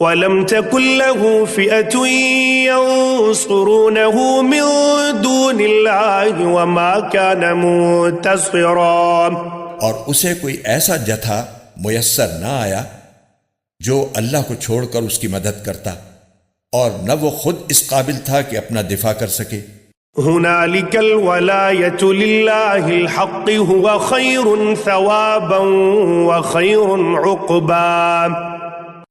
وَلَمْ تَكُنْ لَهُ فِئَةٌ يَنْصُرُونَهُ مِنْ دُونِ اللَّهِ وَمَا كَانَ مُنْتَصِرًا، اور اسے کوئی ایسا جتھا میسر نہ آیا جو اللہ کو چھوڑ کر اس کی مدد کرتا، اور نہ وہ خود اس قابل تھا کہ اپنا دفاع کر سکے۔ هُنَالِكَ الْوَلَایَةُ لِلَّهِ الْحَقِّ هُوَ خَيْرٌ ثَوَابًا وَخَيْرٌ عُقْبًا۔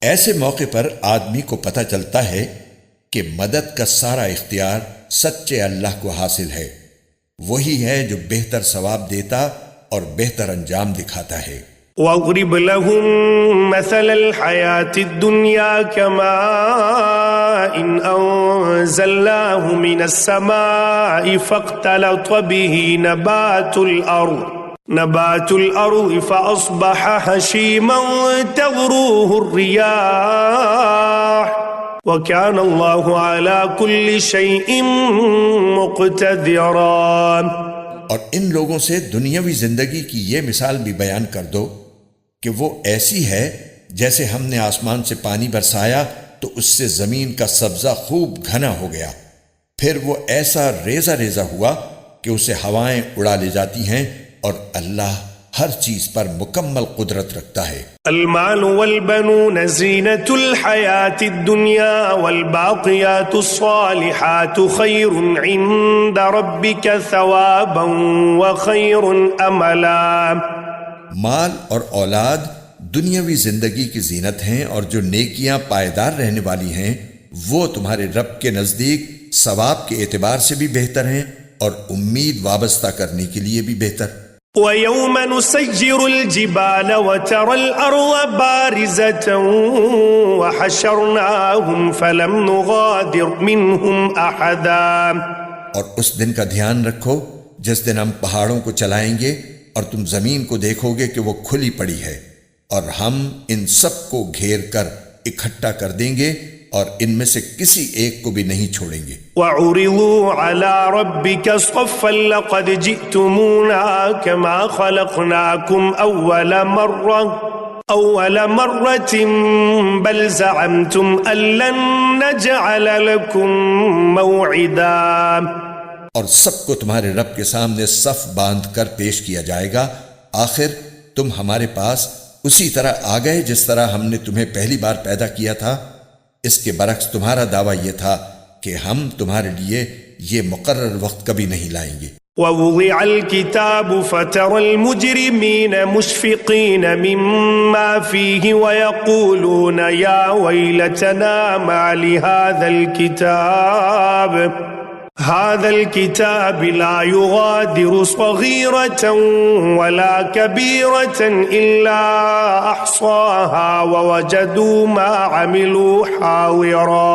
ایسے موقع پر آدمی کو پتہ چلتا ہے کہ مدد کا سارا اختیار سچے اللہ کو حاصل ہے، وہی ہے جو بہتر ثواب دیتا اور بہتر انجام دکھاتا ہے۔ وَاضْرِبْ لَهُم مَّثَلَ الْحَيَاةِ الدُّنْيَا كَمَاءٍ أَنزَلْنَاهُ مِنَ السَّمَاءِ فَاخْتَلَطَ بِهِ نبات الأرض فأصبح هشيما تذروه الرياح وكان الله على كل شيء مقتدرا۔ اور ان لوگوں سے دنیاوی زندگی کی یہ مثال بھی بیان کر دو کہ وہ ایسی ہے جیسے ہم نے آسمان سے پانی برسایا تو اس سے زمین کا سبزہ خوب گھنا ہو گیا، پھر وہ ایسا ریزہ ریزہ ہوا کہ اسے ہوائیں اڑا لے جاتی ہیں، اور اللہ ہر چیز پر مکمل قدرت رکھتا ہے۔ المال والبنون زینة الحیاة الدنیا والباقیات الصالحات خیر عند ربک ثوابا وخیر املا۔ مال اور اولاد دنیاوی زندگی کی زینت ہیں، اور جو نیکیاں پائیدار رہنے والی ہیں وہ تمہارے رب کے نزدیک ثواب کے اعتبار سے بھی بہتر ہیں اور امید وابستہ کرنے کے لیے بھی بہتر۔ وَيَوْمَ نُسَيِّرُ الْجِبَالَ وَتَرَى الْأَرْضَ بَارِزَةً وَحَشَرْنَاهُمْ فَلَمْ نُغَادِرْ مِنْهُمْ أَحَدًا۔ اور اس دن کا دھیان رکھو جس دن ہم پہاڑوں کو چلائیں گے اور تم زمین کو دیکھو گے کہ وہ کھلی پڑی ہے، اور ہم ان سب کو گھیر کر اکٹھا کر دیں گے اور ان میں سے کسی ایک کو بھی نہیں چھوڑیں گے۔ وَعُرِضُوا عَلَىٰ رَبِّكَ صَفًّا لَقَدْ جِئْتُمُونَا كَمَا خَلَقْنَاكُمْ أَوَّلَ مَرَّةٍ بَلْ زَعَمْتُمْ أَن لَّن نَّجْعَلَ لَكُم مَّوْعِدًا۔ اور سب کو تمہارے رب کے سامنے صف باندھ کر پیش کیا جائے گا، آخر تم ہمارے پاس اسی طرح آ گئے جس طرح ہم نے تمہیں پہلی بار پیدا کیا تھا۔ اس کے برعکس تمہارا دعویٰ یہ تھا کہ ہم تمہارے لیے یہ مقرر وقت کبھی نہیں لائیں گے۔ وَوُضِعَ الْكِتَابُ فَتَرَى الْمُجْرِمِينَ مُشْفِقِينَ مِمَّا فِيهِ وَيَقُولُونَ يَا وَيْلَتَنَا مَا لِهَذَا الْكِتَابِ لَا يُغَادِرُ صَغِيرَةً وَلَا كَبِيرَةً إِلَّا أَحْصَاهَا وَوَجَدُوا مَا عَمِلُوا حَاضِرًا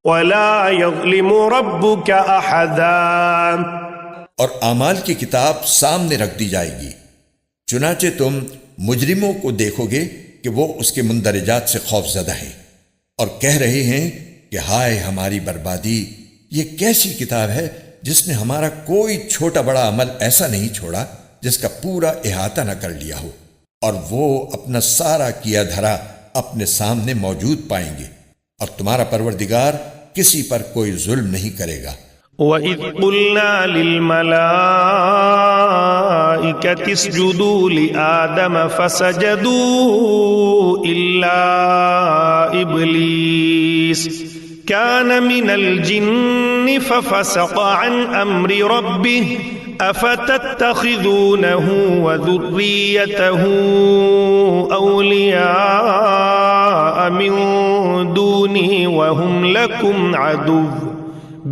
وَلَا يَظْلِمُ رَبُّكَ أَحَدًا۔ اور اعمال کی کتاب سامنے رکھ دی جائے گی، چنانچہ تم مجرموں کو دیکھو گے کہ وہ اس کے مندرجات سے خوف زدہ ہیں اور کہہ رہے ہیں کہ ہائے ہماری بربادی، یہ کیسی کتاب ہے جس نے ہمارا کوئی چھوٹا بڑا عمل ایسا نہیں چھوڑا جس کا پورا احاطہ نہ کر لیا ہو، اور وہ اپنا سارا کیا دھرا اپنے سامنے موجود پائیں گے، اور تمہارا پروردگار کسی پر کوئی ظلم نہیں کرے گا۔ وَإِذْ قُلْنَا لِلْمَلَائِكَةِ اسْجُدُوا لِآدَمَ فَسَجَدُوا إِلَّا إِبْلِيسَ كَانَ مِنَ الْجِنِّ فَفَسَقَ عَنْ أَمْرِ رَبِّهِ أَفَتَتَّخِذُونَهُ وَذُرِّيَّتَهُ أَوْلِيَاءَ مِن دُونِي وَهُمْ لَكُمْ عَدُوٌّ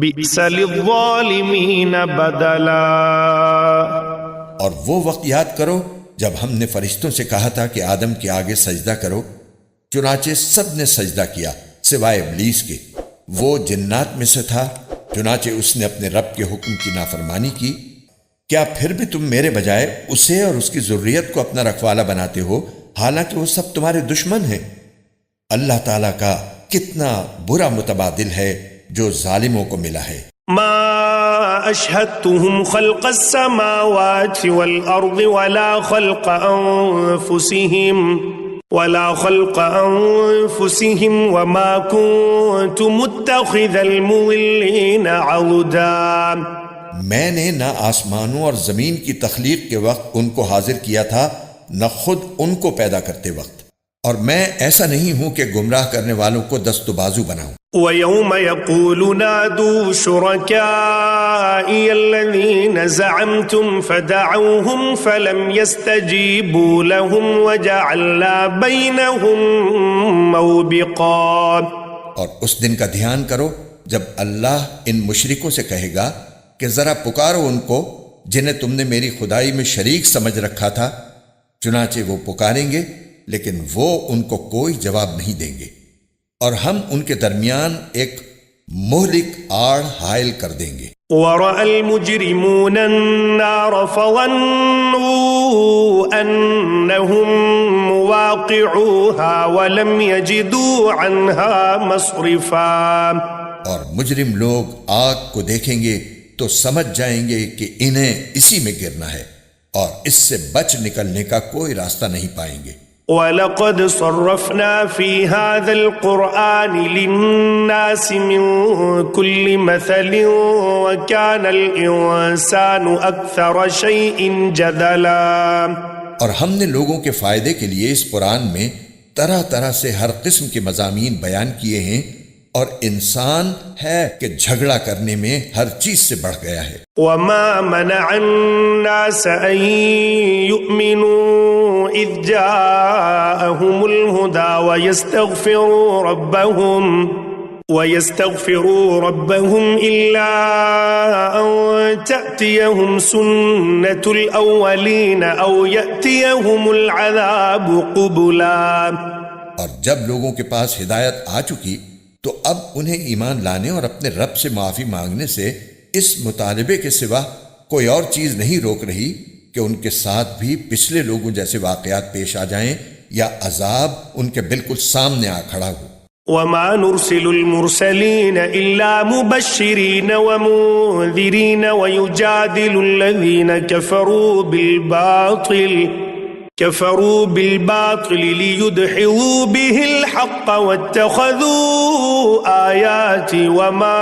بِئْسَ لِلظَّالِمِينَ بَدَلًا۔ اور وہ وقت یاد کرو جب ہم نے فرشتوں سے کہا تھا کہ آدم کے آگے سجدہ کرو، چنانچہ سب نے سجدہ کیا سوائے ابلیس کے، وہ جنات میں سے تھا، چنانچہ اس نے اپنے رب کے حکم کی نافرمانی کی۔ کیا پھر بھی تم میرے بجائے اسے اور اس کی ذریت کو اپنا رکھوالا بناتے ہو، حالانکہ وہ سب تمہارے دشمن ہیں؟ اللہ تعالیٰ کا کتنا برا متبادل ہے جو ظالموں کو ملا ہے۔ ما اشہدتهم خلق السماوات والارض ولا خلق انفسهم ولا خلق أنفسهم وما كنت متخذ المضلين عضدا. میں نے نہ آسمانوں اور زمین کی تخلیق کے وقت ان کو حاضر کیا تھا نہ خود ان کو پیدا کرتے وقت، اور میں ایسا نہیں ہوں کہ گمراہ کرنے والوں کو دست و بازو بناؤں. وَيَوْمَ يَقُولُ نَادُوا شُرَكَائِيَ الَّذِينَ زَعَمْتُمْ فَدَعَوْهُمْ فَلَمْ يَسْتَجِيبُوا لَهُمْ وَجَعَلْنَا بَيْنَهُمْ مَوْبِقًا. اور اس دن کا دھیان کرو جب اللہ ان مشرکوں سے کہے گا کہ ذرا پکارو ان کو جنہیں تم نے میری خدائی میں شریک سمجھ رکھا تھا، چنانچہ وہ پکاریں گے لیکن وہ ان کو کوئی جواب نہیں دیں گے، اور ہم ان کے درمیان ایک مہلک آڑ حائل کر دیں گے. وَرَأَى الْمُجْرِمُونَ النَّارَ فَظَنُّوا أَنَّهُمْ مُوَاقِعُوهَا وَلَمْ يَجِدُوا عَنْهَا مَصْرِفًا. اور مجرم لوگ آگ کو دیکھیں گے تو سمجھ جائیں گے کہ انہیں اسی میں گرنا ہے، اور اس سے بچ نکلنے کا کوئی راستہ نہیں پائیں گے. وَلَقَدْ صَرَّفْنَا فِي هَذَا الْقُرْآنِ لِلنَّاسِ مِنْ كُلِّ مَثَلٍ وَكَانَ الْإِنسَانُ أَكْثَرَ شَيْءٍ جَدَلًا. اور ہم نے لوگوں کے فائدے کے لیے اس قرآن میں طرح طرح سے ہر قسم کے مضامین بیان کیے ہیں، اور انسان ہے کہ جھگڑا کرنے میں ہر چیز سے بڑھ گیا ہے. وَمَا مَنَعَ النَّاسَ أَن يُؤْمِنُوا إِذْ جَاءَهُمُ الْهُدَى وَيَسْتَغْفِرُوا رَبَّهُمْ إِلَّا أَن تَأْتِيَهُمْ سُنَّةُ الْأَوَّلِينَ أَوْ يَأْتِيَهُمُ الْعَذَابُ قُبُلًا. اور جب لوگوں کے پاس ہدایت آ چکی تو اب انہیں ایمان لانے اور اپنے رب سے معافی مانگنے سے اس مطالبے کے سوا کوئی اور چیز نہیں روک رہی کہ ان کے ساتھ بھی پچھلے لوگوں جیسے واقعات پیش آ جائیں یا عذاب ان کے بالکل سامنے آ کھڑا ہو. وَمَا نُرْسِلُ الْمُرْسَلِينَ إِلَّا مُبَشِّرِينَ وَمُنذِرِينَ وَيُجَادِلُ الَّذِينَ كفروا بالباطل ليدحضوا به الحق واتخذوا آياتي وما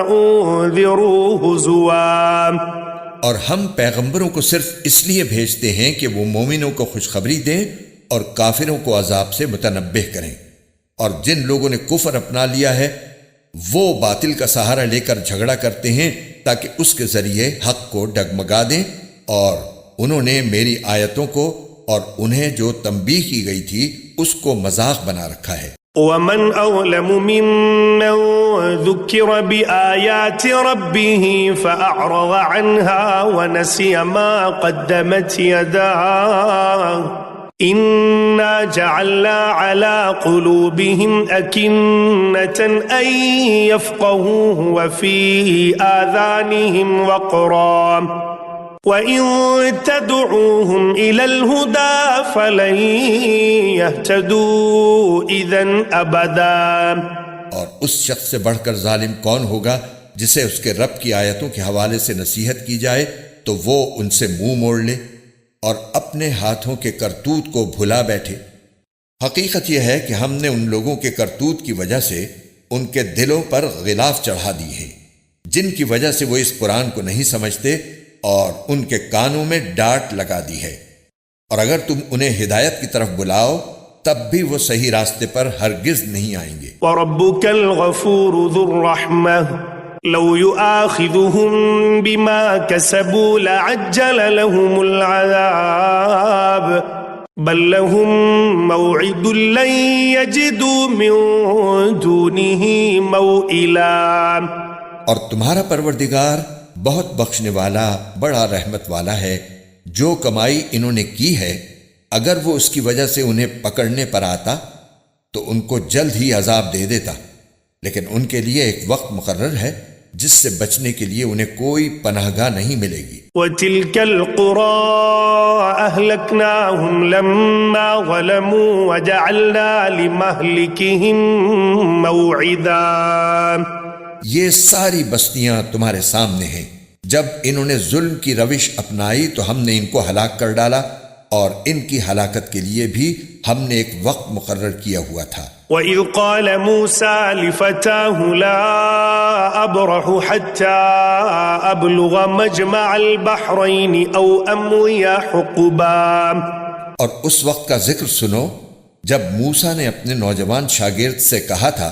أنذروا هزوا. اور ہم پیغمبروں کو صرف اس لیے بھیجتے ہیں کہ وہ مومنوں کو خوشخبری دیں اور کافروں کو عذاب سے متنبہ کریں، اور جن لوگوں نے کفر اپنا لیا ہے وہ باطل کا سہارا لے کر جھگڑا کرتے ہیں تاکہ اس کے ذریعے حق کو ڈگمگا دیں، اور انہوں نے میری آیتوں کو اور انہیں جو تنبیہ کی گئی تھی اس کو مذاق بنا رکھا ہے. وَمَنْ أَظْلَمُ مِمَّنْ ذُكِّرَ بِآيَاتِ رَبِّهِ فَأَعْرَضَ عَنْهَا وَنَسِيَ مَا قَدَّمَتْ يَدَاهُ إِنَّا جَعَلْنَا عَلَى قُلُوبِهِمْ أَكِنَّةً أَن يَفْقَهُوهُ وَفِي آذَانِهِمْ وَقْرًا وَإِن تَدْعُوهُمْ إِلَى الْهُدَى فَلَن يَهْتَدُوا إِذًا أَبَدًا. اور اس شخص سے بڑھ کر ظالم کون ہوگا جسے اس کے رب کی آیتوں کے حوالے سے نصیحت کی جائے تو وہ ان سے منہ موڑ لے اور اپنے ہاتھوں کے کرتوت کو بھلا بیٹھے. حقیقت یہ ہے کہ ہم نے ان لوگوں کے کرتوت کی وجہ سے ان کے دلوں پر غلاف چڑھا دی ہے جن کی وجہ سے وہ اس قرآن کو نہیں سمجھتے، اور ان کے کانوں میں ڈانٹ لگا دی ہے، اور اگر تم انہیں ہدایت کی طرف بلاؤ تب بھی وہ صحیح راستے پر ہرگز نہیں آئیں گے. وَرَبُّكَ الْغَفُورُ ذُو الرَّحْمَةِ لَوْ يُؤَاخِذُهُم بِمَا كَسَبُوا لَعَجَّلَ لَهُمُ الْعَذَابَ بَل لَّهُم مَّوْعِدٌ لَّن يَجِدُوا مِن دُونِهِ مَوْئِلًا. اور تمہارا پروردگار بہت بخشنے والا بڑا رحمت والا ہے. جو کمائی انہوں نے کی ہے اگر وہ اس کی وجہ سے انہیں پکڑنے پر آتا تو ان کو جلد ہی عذاب دے دیتا، لیکن ان کے لیے ایک وقت مقرر ہے جس سے بچنے کے لیے انہیں کوئی پناہ گاہ نہیں ملے گی. وَتِلْكَ الْقُرَىٰ أَهْلَكْنَاهُمْ لَمَّا ظَلَمُوا وَجَعَلْنَا لِمَهْلِكِهِمْ مَوْعِدًا. یہ ساری بستیاں تمہارے سامنے ہیں. جب انہوں نے ظلم کی روش اپنائی تو ہم نے ان کو ہلاک کر ڈالا اور ان کی ہلاکت کے لیے بھی ہم نے ایک وقت مقرر کیا ہوا تھا۔ وَإِذْ قَالَ مُوسَى لِفَتَاهُ لَا أَبْرَحُ حَتَّى أَبْلُغَ مَجْمَعَ الْبَحْرَيْنِ أَوْ أَمْضِيَ حُقُبًا۔ اور اس وقت کا ذکر سنو جب موسیٰ نے اپنے نوجوان شاگرد سے کہا تھا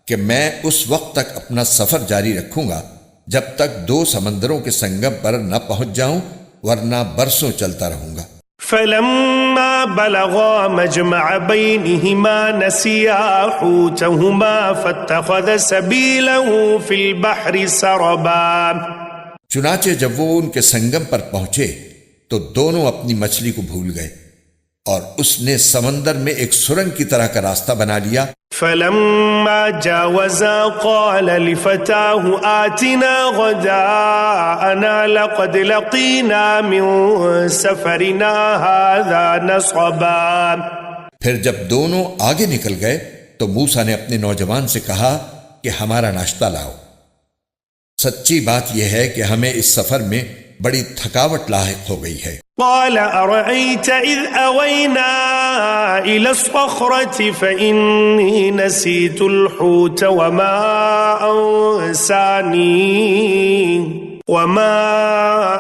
کہ میں اس وقت تک اپنا سفر جاری رکھوں گا جب تک 2 سمندروں کے سنگم پر نہ پہنچ جاؤں، ورنہ برسوں چلتا رہوں گا۔ فلما بلغا مجمع بينهما نسيا حوتهما فاتخذ سبيله في البحر سربا۔ چنانچہ جب وہ ان کے سنگم پر پہنچے تو دونوں اپنی مچھلی کو بھول گئے اور اس نے سمندر میں ایک سرنگ کی طرح کا راستہ بنا لیا۔ فلما جاوزا قال لفتاه آتنا غداءنا لقد لقينا من سفرنا هذا نصبا۔ پھر جب دونوں آگے نکل گئے تو موسیٰ نے اپنے نوجوان سے کہا کہ ہمارا ناشتہ لاؤ، سچی بات یہ ہے کہ ہمیں اس سفر میں بڑی تھکاوٹ لاحق ہو گئی ہے۔ قال أرأيت إذ أوينا إلى الصخرة فإني نسيت الحوت وما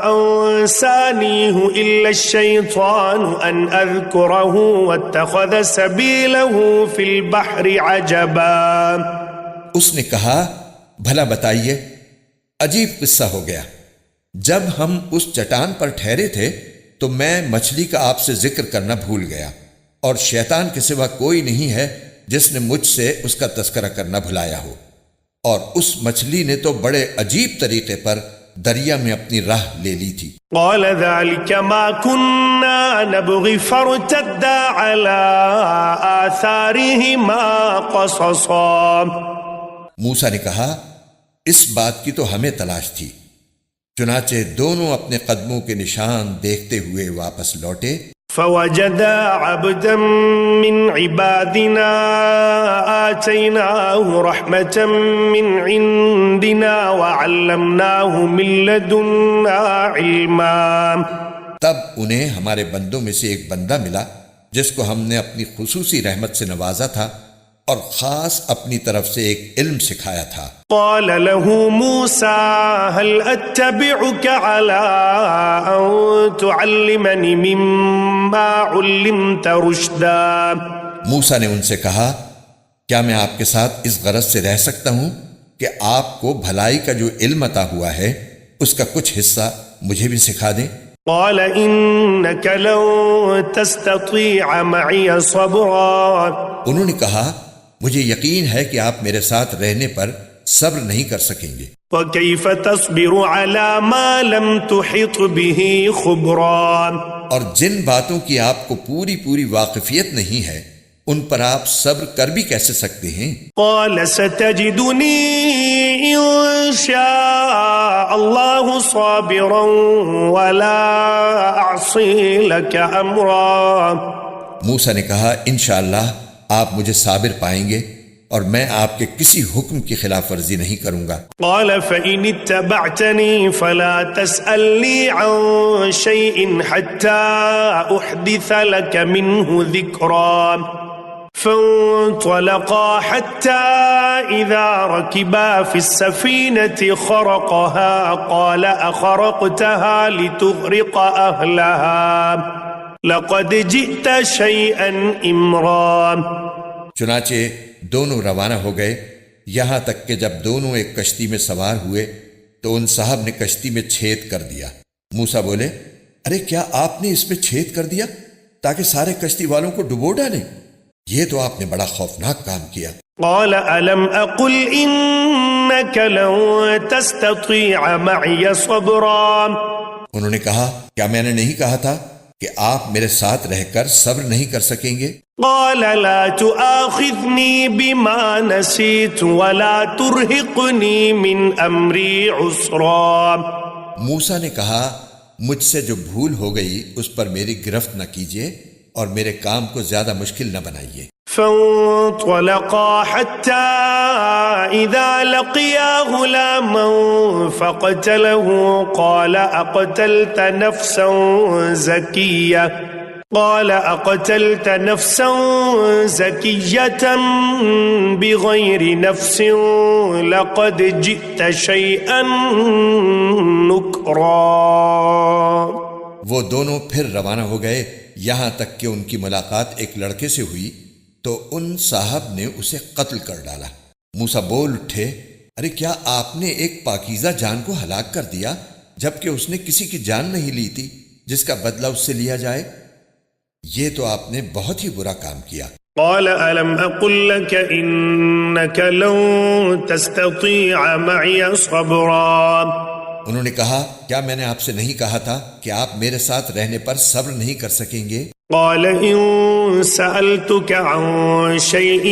أنسانيه إلا الشيطان أن أذكره واتخذ سبيله في البحر عجبا۔ اس نے کہا بھلا بتائیے، عجیب قصہ ہو گیا، جب ہم اس چٹان پر ٹھہرے تھے تو میں مچھلی کا آپ سے ذکر کرنا بھول گیا، اور شیطان کے سوا کوئی نہیں ہے جس نے مجھ سے اس کا تذکرہ کرنا بھلایا ہو، اور اس مچھلی نے تو بڑے عجیب طریقے پر دریا میں اپنی راہ لے لی تھی۔ قال ذلك ما كنا نبغي فارتدا على آثارهما قصصا۔ موسیٰ نے کہا اس بات کی تو ہمیں تلاش تھی، چنانچہ دونوں اپنے قدموں کے نشان دیکھتے ہوئے واپس لوٹے۔ فوجدا عبدا من عبادنا آتيناه رحمة من عندنا وعلمناه من لدنا علما۔ تب انہیں ہمارے بندوں میں سے ایک بندہ ملا جس کو ہم نے اپنی خصوصی رحمت سے نوازا تھا اور خاص اپنی طرف سے ایک علم سکھایا تھا۔ قال له موسى هل أتبعك على أن تعلمني مما علمت رشدا۔ موسیٰ نے ان سے کہا کیا میں آپ کے ساتھ اس غرض سے رہ سکتا ہوں کہ آپ کو بھلائی کا جو علم عطا ہوا ہے اس کا کچھ حصہ مجھے بھی سکھا دیں۔ قال إنك لن تستطيع معي صبرا۔ انہوں نے کہا مجھے یقین ہے کہ آپ میرے ساتھ رہنے پر صبر نہیں کر سکیں گے۔ وَكَيْفَ تَصْبِرُ عَلَى مَا لَمْ تُحِطْ بِهِ خُبْرًا۔ اور جن باتوں کی آپ کو پوری پوری واقفیت نہیں ہے ان پر آپ صبر کر بھی کیسے سکتے ہیں؟ قَالَ سَتَجِدُنِي إِن شَاءَ اللَّهُ صَابِرًا وَلَا أَعْصِي لَكَ أَمْرًا۔ موسیٰ نے کہا انشاءاللہ آپ مجھے صابر پائیں گے اور میں آپ کے کسی حکم کی خلاف ورزی نہیں کروں گا۔ قال فإن اتبعتني فلا تسألني عن شيء حتى أحدث لك منه ذكرا۔ فانطلقا حتى إذا ركبا في السفينة خرقها قال أخرقتها لتغرق أهلها لقد جئت شيئا إمرا۔ چنانچہ دونوں روانہ ہو گئے، یہاں تک کہ جب دونوں ایک کشتی میں سوار ہوئے تو ان صاحب نے کشتی میں چھید کر دیا۔ موسیٰ بولے ارے کیا آپ نے اس میں چھید کر دیا تاکہ سارے کشتی والوں کو ڈبو ڈالیں؟ یہ تو آپ نے بڑا خوفناک کام کیا۔ قال ألم أقل إنك لن تستطيع معي صبرا۔ انہوں نے کہا کیا میں نے نہیں کہا تھا کہ آپ میرے ساتھ رہ کر صبر نہیں کر سکیں گے؟ قال لا تؤاخذني بما نسيت ولا ترهقني من أمري عسرا۔ موسیٰ نے کہا مجھ سے جو بھول ہو گئی اس پر میری گرفت نہ کیجیے اور میرے کام کو زیادہ مشکل نہ بنائیے۔ فانطلقا حتى إذا لقيا غلاما فقتله قال أقتلت نفسا زكية قال أقتلت نفسا زكية بغير نفس لقد جئت شيئا نكرا۔ وہ دونوں پھر روانہ ہو گئے، یہاں تک کہ ان کی ملاقات ایک لڑکے سے ہوئی تو ان صاحب نے اسے قتل کر ڈالا۔ موسیٰ بول اٹھے، ارے کیا آپ نے ایک پاکیزہ جان کو ہلاک کر دیا جبکہ اس نے کسی کی جان نہیں لی تھی جس کا بدلہ اس سے لیا جائے؟ یہ تو آپ نے بہت ہی برا کام کیا۔ قال ألم أقل لك إنك لن تستطيع معي صبرا۔ انہوں نے کہا، کیا میں نے آپ سے نہیں کہا تھا کہ آپ میرے ساتھ رہنے پر صبر نہیں کر سکیں گے؟ قال إن سألتك عن شيء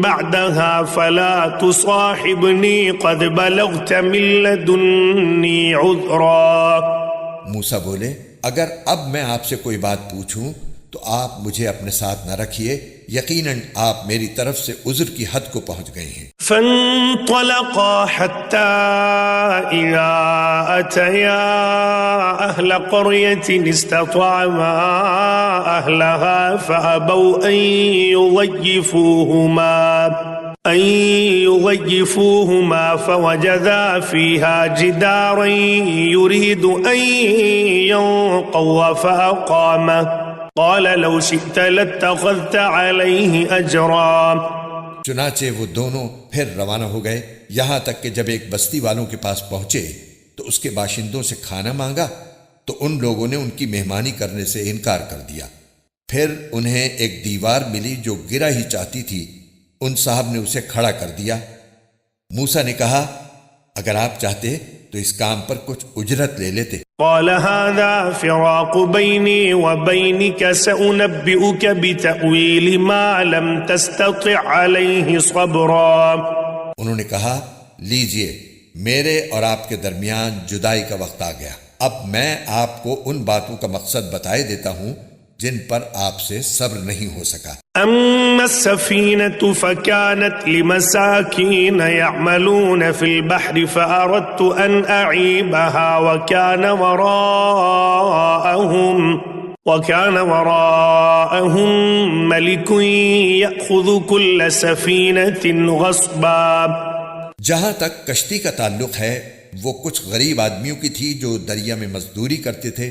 بعدها فلا تصاحبني قد بلغت من لدني عذرا۔ موسیٰ بولے، اگر اب میں آپ سے کوئی بات پوچھوں تو آپ مجھے اپنے ساتھ نہ رکھیے، یقیناً آپ میری طرف سے عذر کی حد کو پہنچ گئے ہیں۔ فانطلقا حتى إذا أتيا أهل قرية استطعما أهلها فأبوا أن يضيفوهما فوجدا فيها جدارا يريد أن ينقض فأقامه قال لو شئت لاتخذت عليه أجرا۔ چنانچہ وہ دونوں پھر روانہ ہو گئے، یہاں تک کہ جب ایک بستی والوں کے پاس پہنچے تو اس کے باشندوں سے کھانا مانگا تو ان لوگوں نے ان کی مہمانی کرنے سے انکار کر دیا۔ پھر انہیں ایک دیوار ملی جو گرا ہی چاہتی تھی، ان صاحب نے اسے کھڑا کر دیا۔ موسیٰ نے کہا، اگر آپ چاہتے تو اس کام پر کچھ اجرت لے لیتے۔ قال هذا فراق بيني وبينك سأنبئك بتأويل ما لم تستطع عليه صبرا۔ انہوں نے کہا، لیجئے، میرے اور آپ کے درمیان جدائی کا وقت آ گیا، اب میں آپ کو ان باتوں کا مقصد بتائے دیتا ہوں جن پر آپ سے صبر نہیں ہو سکا۔ أما السفينة فكانت لمساكين يعملون في البحر فأردت أن أعيبها وكان وراءهم ملك يأخذ كل سفينة غصبا۔ جہاں تک کشتی کا تعلق ہے، وہ کچھ غریب آدمیوں کی تھی جو دریا میں مزدوری کرتے تھے۔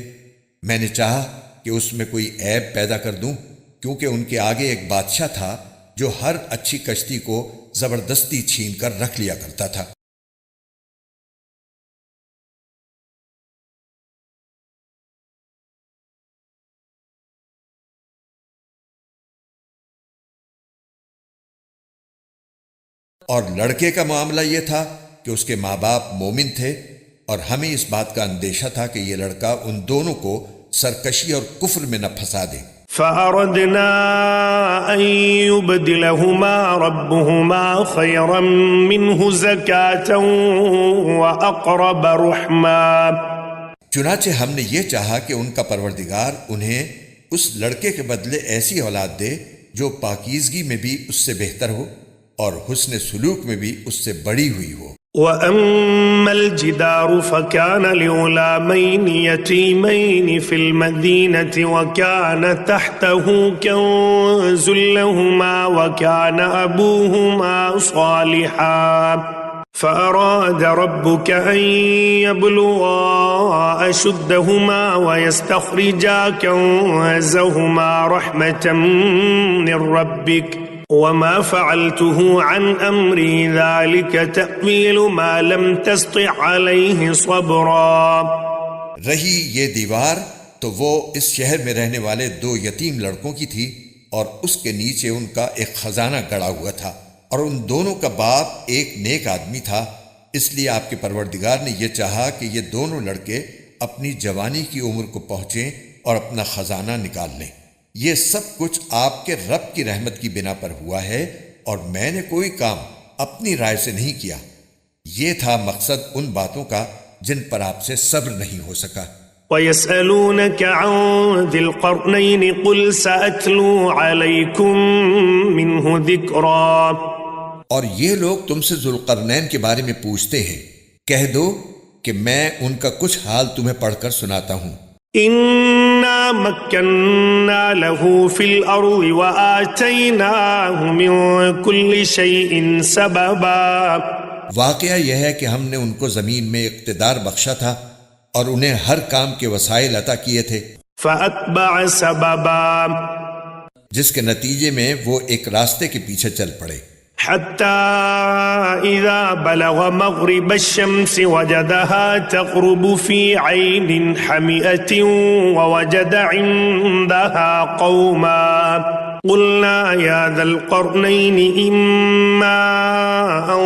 میں نے چاہا کہ اس میں کوئی عیب پیدا کر دوں، کیونکہ ان کے آگے ایک بادشاہ تھا جو ہر اچھی کشتی کو زبردستی چھین کر رکھ لیا کرتا تھا۔ اور لڑکے کا معاملہ یہ تھا کہ اس کے ماں باپ مومن تھے اور ہمیں اس بات کا اندیشہ تھا کہ یہ لڑکا ان دونوں کو سرکشی اور کفر میں نہ پھنسا دے۔ فأردنا أن يبدلهما ربهما خيرا منه زكاة وأقرب رحما۔ چنانچہ ہم نے یہ چاہا کہ ان کا پروردگار انہیں اس لڑکے کے بدلے ایسی اولاد دے جو پاکیزگی میں بھی اس سے بہتر ہو اور حسن سلوک میں بھی اس سے بڑی ہوئی ہو۔ وأما الجدار فكان لغلامين يتيمين في المدينة وكان تحته كنز لهما وكان أبوهما صالحا فأراد ربك أن يبلغا أشدهما ويستخرجا كنزهما رحمة من ربك وما فعلته عن أمري ذلك تأويل ما لم تستطع عليه صبرا۔ رہی یہ دیوار تو وہ اس شہر میں رہنے والے دو یتیم لڑکوں کی تھی اور اس کے نیچے ان کا ایک خزانہ گڑا ہوا تھا، اور ان دونوں کا باپ ایک نیک آدمی تھا، اس لیے آپ کے پروردگار نے یہ چاہا کہ یہ دونوں لڑکے اپنی جوانی کی عمر کو پہنچیں اور اپنا خزانہ نکال لیں۔ یہ سب کچھ آپ کے رب کی رحمت کی بنا پر ہوا ہے اور میں نے کوئی کام اپنی رائے سے نہیں کیا۔ یہ تھا مقصد ان باتوں کا جن پر آپ سے صبر نہیں ہو سکا۔ وَيَسْأَلُونَكَ عَنْ ذِي الْقَرْنَيْنِ قُلْ سَأَتْلُو عَلَيْكُمْ مِنْهُ ذِكْرًا۔ اور یہ لوگ تم سے ذوالقرنین کے بارے میں پوچھتے ہیں، کہہ دو کہ میں ان کا کچھ حال تمہیں پڑھ کر سناتا ہوں۔ إِنَّا مكنا له في الأرض وآتيناه من كل شيء سببا. واقعہ یہ ہے کہ ہم نے ان کو زمین میں اقتدار بخشا تھا اور انہیں ہر کام کے وسائل عطا کیے تھے. فأتبع سببا جس کے نتیجے میں وہ ایک راستے کے پیچھے چل پڑے. حتى إذا بلغ مغرب الشمس وجدها تغرب في عين حمئة ووجد عندها قوما قلنا يا ذا القرنين إما أن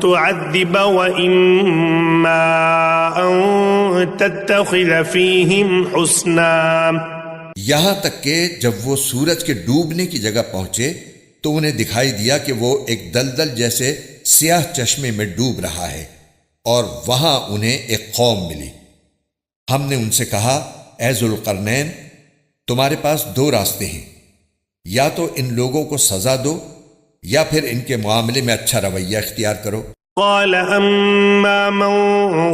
تعذب وإما أن تتخذ فيهم حسنا. یہاں تک کہ جب وہ سورج کے ڈوبنے کی جگہ پہنچے تو انہیں دکھائی دیا کہ وہ ایک دلدل جیسے سیاہ چشمے میں ڈوب رہا ہے اور وہاں انہیں ایک قوم ملی. ہم نے ان سے کہا اے ذوالقرنین تمہارے پاس دو راستے ہیں، یا تو ان لوگوں کو سزا دو یا پھر ان کے معاملے میں اچھا رویہ اختیار کرو. قال أما من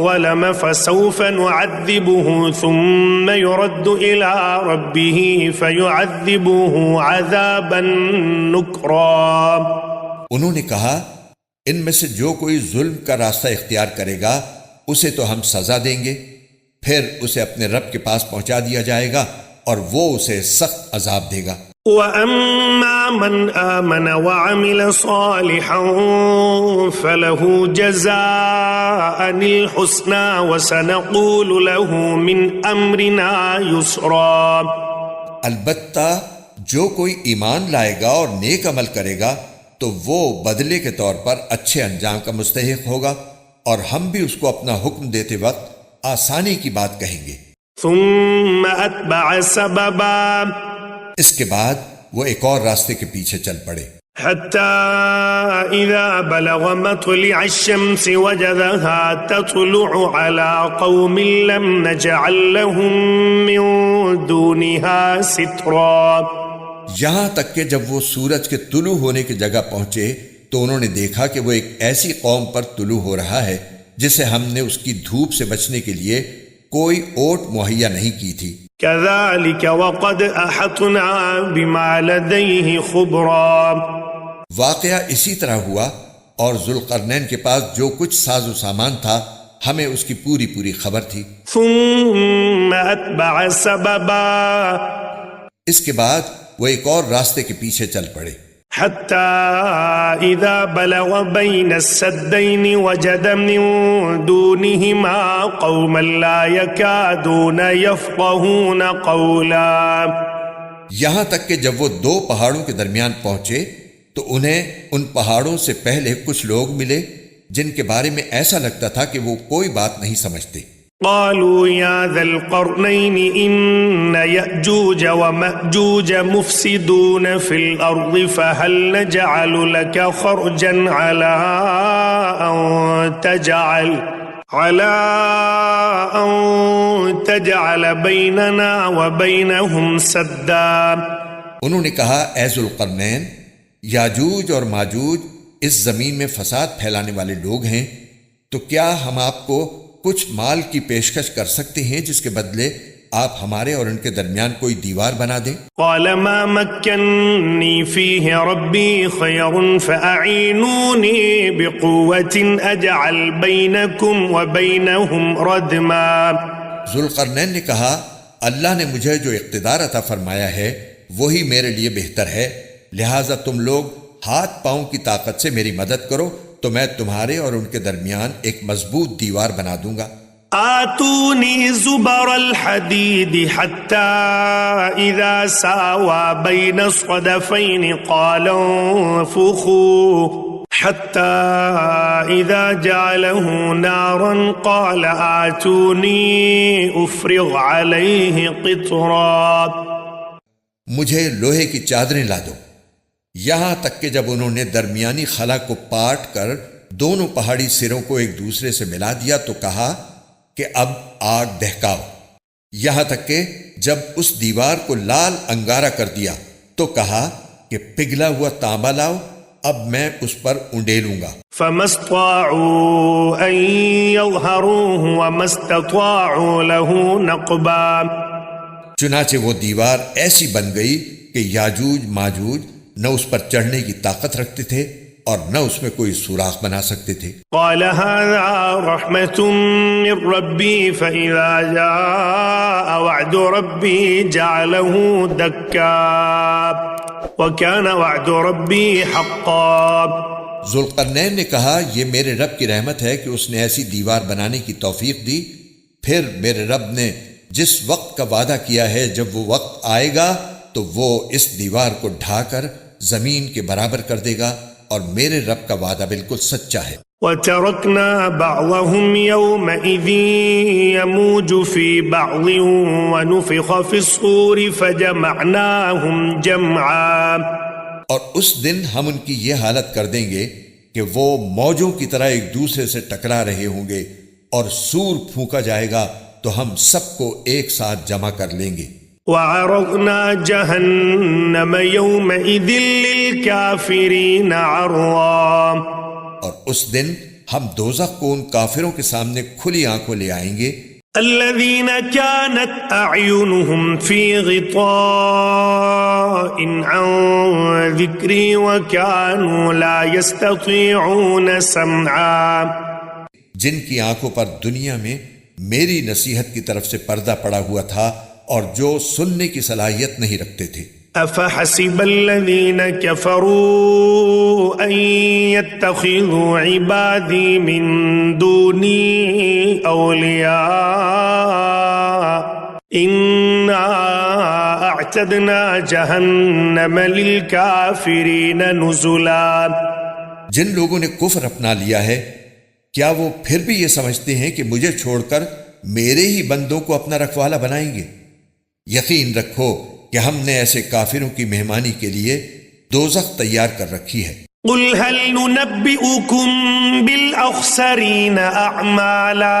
ظلم فسوف نعذبه ثم يرد إلى ربه فيعذبه عذابا نكرا. انہوں نے کہا ان میں سے جو کوئی ظلم کا راستہ اختیار کرے گا اسے تو ہم سزا دیں گے، پھر اسے اپنے رب کے پاس پہنچا دیا جائے گا اور وہ اسے سخت عذاب دے گا. وَأَمَّا مَنْ آمَنَ وَعَمِلَ صَالِحًا فَلَهُ جَزَاءً الْحُسْنَى وَسَنَقُولُ لَهُ مِنْ أَمْرِنَا يُسْرًا. البتہ جو کوئی ایمان لائے گا اور نیک عمل کرے گا تو وہ بدلے کے طور پر اچھے انجام کا مستحق ہوگا اور ہم بھی اس کو اپنا حکم دیتے وقت آسانی کی بات کہیں گے. ثُمَّ أَتْبَعَ سَبَبًا اس کے بعد وہ ایک اور راستے کے پیچھے چل پڑے. حتى إذا بلغ مطلع الشمس وجدها تطلع على قوم لم نجعل لهم من دونها سترا. یہاں تک کہ جب وہ سورج کے طلوع ہونے کی جگہ پہنچے تو انہوں نے دیکھا کہ وہ ایک ایسی قوم پر طلوع ہو رہا ہے جسے ہم نے اس کی دھوپ سے بچنے کے لیے کوئی اوٹ مہیا نہیں کی تھی. كذلك وقد أحطنا بما لديه خبرا. واقعہ اسی طرح ہوا اور ذوالقرنین کے پاس جو کچھ ساز و سامان تھا ہمیں اس کی پوری پوری خبر تھی. ثم أتبع سببا اس کے بعد وہ ایک اور راستے کے پیچھے چل پڑے. حتى إذا بلغ بين السدين وجد من دونهما قوما لا يكادون يفقهون قولا. یہاں تک کہ جب وہ دو پہاڑوں کے درمیان پہنچے تو انہیں ان پہاڑوں سے پہلے کچھ لوگ ملے جن کے بارے میں ایسا لگتا تھا کہ وہ کوئی بات نہیں سمجھتے. قالوا يا ذا القرنين إن يأجوج ومأجوج مفسدون في الأرض فهل نجعل لك خرجا على أن تجعل بيننا وبينهم سدا. انہوں نے کہا اے ذوالقرنین یاجوج اور ماجوج اس زمین میں فساد پھیلانے والے لوگ ہیں، تو کیا ہم آپ کو کچھ مال کی پیشکش کر سکتے ہیں جس کے بدلے آپ ہمارے اور ان کے درمیان کوئی دیوار بنا دیں؟ قال ما مكنني فيه ربي خير فأعينوني بقوة أجعل بينكم وبينهم ردما. ذوالقرنین نے کہا اللہ نے مجھے جو اقتدار عطا فرمایا ہے وہی میرے لیے بہتر ہے، لہٰذا تم لوگ ہاتھ پاؤں کی طاقت سے میری مدد کرو تو میں تمہارے اور ان کے درمیان ایک مضبوط دیوار بنا دوں گا. آتونی زبر الحدید حتی اذا ساوى بین الصدفین قال انفخوا حتی اذا جعله نارا قال آتونی افرغ علیہ قطرا. مجھے لوہے کی چادریں لا دو. یہاں تک کہ جب انہوں نے درمیانی خلا کو پاٹ کر دونوں پہاڑی سروں کو ایک دوسرے سے ملا دیا تو کہا کہ اب آگ دہکاؤ. یہاں تک کہ جب اس دیوار کو لال انگارہ کر دیا تو کہا کہ پگھلا ہوا تانبا لاؤ، اب میں اس پر انڈیلوں گا. فما استطاعوا ان يظهروه وما استطاعوا له نقبا. چنانچہ وہ دیوار ایسی بن گئی کہ یاجوج ماجوج نہ اس پر چڑھنے کی طاقت رکھتے تھے اور نہ اس میں کوئی سوراخ بنا سکتے تھے۔ قال هذا رحمة من ربي فإذا جاء وعد ربي جعله دكا وكان وعد ربي حقا۔ ذوالقرنین نے کہا یہ میرے رب کی رحمت ہے کہ اس نے ایسی دیوار بنانے کی توفیق دی، پھر میرے رب نے جس وقت کا وعدہ کیا ہے جب وہ وقت آئے گا تو وہ اس دیوار کو ڈھا کر زمین کے برابر کر دے گا، اور میرے رب کا وعدہ بالکل سچا ہے۔ وَتَرَكْنَا بَعْضَهُمْ يَوْمَئِذٍ يَمُوجُ فِي بَعْضٍ وَنُفِخَ فِي الصُّورِ فَجَمَعْنَاهُمْ جَمْعًا۔ اور اس دن ہم ان کی یہ حالت کر دیں گے کہ وہ موجوں کی طرح ایک دوسرے سے ٹکرا رہے ہوں گے، اور سور پھونکا جائے گا تو ہم سب کو ایک ساتھ جمع کر لیں گے۔ وَعَرَضْنَا جَهَنَّمَ يَوْمَئِذٍ لِلْكَافِرِينَ عَرْضًا۔ اور اس دن ہم دوزخ کو ان کافروں کے سامنے کھلی آنکھوں لے آئیں گے۔ الذين كانت أعينهم في غطاء عن ذكري وكانوا لا يستطيعون سمعا۔ جن کی آنکھوں پر دنیا میں میری نصیحت کی طرف سے پردہ پڑا ہوا تھا اور جو سننے کی صلاحیت نہیں رکھتے تھے۔ أفحسب الذين كفروا أن يتخذوا عبادي من دوني أولياء إنا أعتدنا جهنم للكافرين نزلا۔ جن لوگوں نے کفر اپنا لیا ہے کیا وہ پھر بھی یہ سمجھتے ہیں کہ مجھے چھوڑ کر میرے ہی بندوں کو اپنا رکھوالا بنائیں گے؟ یقین رکھو کہ ہم نے ایسے کافروں کی مہمانی کے لیے دوزخ تیار کر رکھی ہے۔ قل هل ننبئكم بالأخسرين أعمالا۔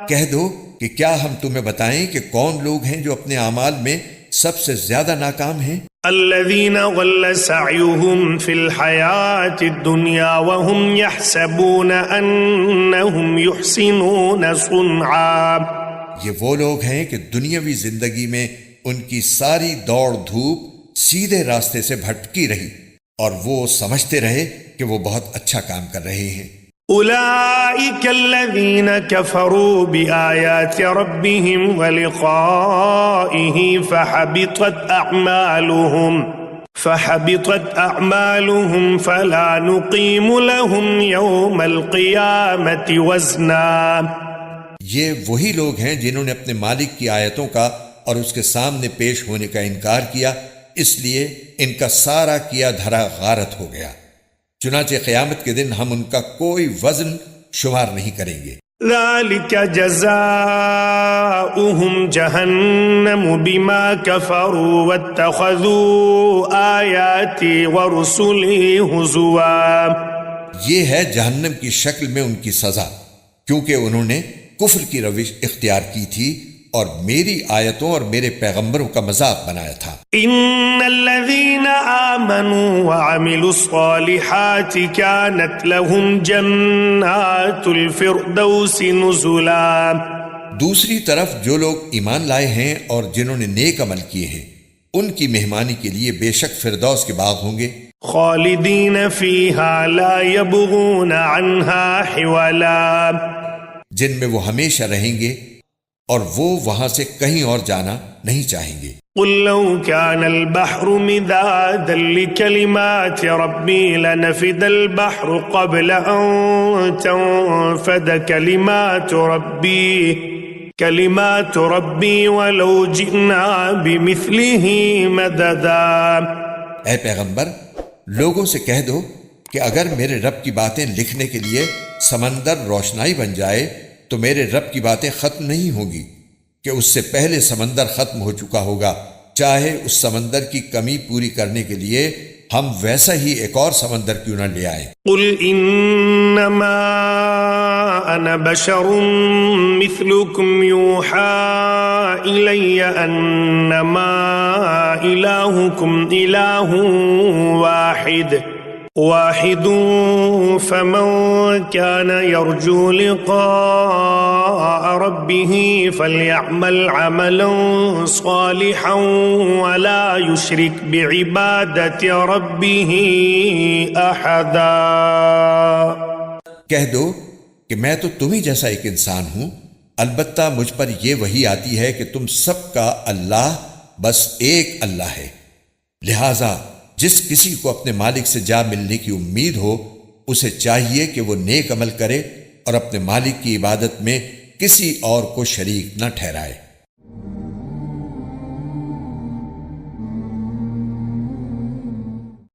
کہہ دو کہ کیا ہم تمہیں بتائیں کہ کون لوگ ہیں جو اپنے اعمال میں سب سے زیادہ ناکام ہیں؟ الذين ضل سعيهم في الحياة الدنيا وهم يحسبون أنهم يحسنون صنعا۔ یہ وہ لوگ ہیں کہ دنیاوی زندگی میں ان کی ساری دوڑ دھوپ سیدھے راستے سے بھٹکی رہی اور وہ سمجھتے رہے کہ وہ بہت اچھا کام کر رہے ہیں۔ أولئك الذين كفروا بآيات ربهم ولقائه فحبطت أعمالهم فلا نقيم لهم يوم القيامة وزنا۔ یہ وہی لوگ ہیں جنہوں نے اپنے مالک کی آیتوں کا اور اس کے سامنے پیش ہونے کا انکار کیا، اس لیے ان کا سارا کیا دھرا غارت ہو گیا، چنانچہ قیامت کے دن ہم ان کا کوئی وزن شمار نہیں کریں گے۔ ذلك جزاؤهم جهنم بما كفروا واتخذوا آياتي ورسلي هزوا۔ یہ ہے جہنم کی شکل میں ان کی سزا، کیونکہ انہوں نے کفر کی روش اختیار کی تھی اور میری آیتوں اور میرے پیغمبروں کا مذاق بنایا تھا۔ ان الذين آمنوا وعملوا الصالحات كانت لهم جنات الفردوس نزلا۔ دوسری طرف جو لوگ ایمان لائے ہیں اور جنہوں نے نیک عمل کیے ہیں ان کی مہمانی کے لیے بے شک فردوس کے باغ ہوں گے، خالدین فیہا لا یبغون عنہا حولا، جن میں وہ ہمیشہ رہیں گے اور وہ وہاں سے کہیں اور جانا نہیں چاہیں گے۔ قل لو كان البحر مدادا لكلمات ربي لنفد البحر قبل أن تنفد كلمات ربي ولو جئنا بمثله مددا۔ اے پیغمبر، لوگوں سے کہہ دو کہ اگر میرے رب کی باتیں لکھنے کے لیے سمندر روشنائی بن جائے تو میرے رب کی باتیں ختم نہیں ہوں گی کہ اس سے پہلے سمندر ختم ہو چکا ہوگا، چاہے اس سمندر کی کمی پوری کرنے کے لیے ہم ویسا ہی ایک اور سمندر کیوں نہ لے آئیں۔ قل انما انا بشر مثلكم يوحى الي انما الهكم اله واحد واحد فمن كان يرجو لقاء ربه فليعمل عملا صالحا ولا يشرك بعبادة ربه أحدا۔ کہہ دو کہ میں تو تمہیں جیسا ایک انسان ہوں، البتہ مجھ پر یہ وحی آتی ہے کہ تم سب کا اللہ بس ایک اللہ ہے، لہذا جس کسی کو اپنے مالک سے جا ملنے کی امید ہو اسے چاہیے کہ وہ نیک عمل کرے اور اپنے مالک کی عبادت میں کسی اور کو شریک نہ ٹھہرائے۔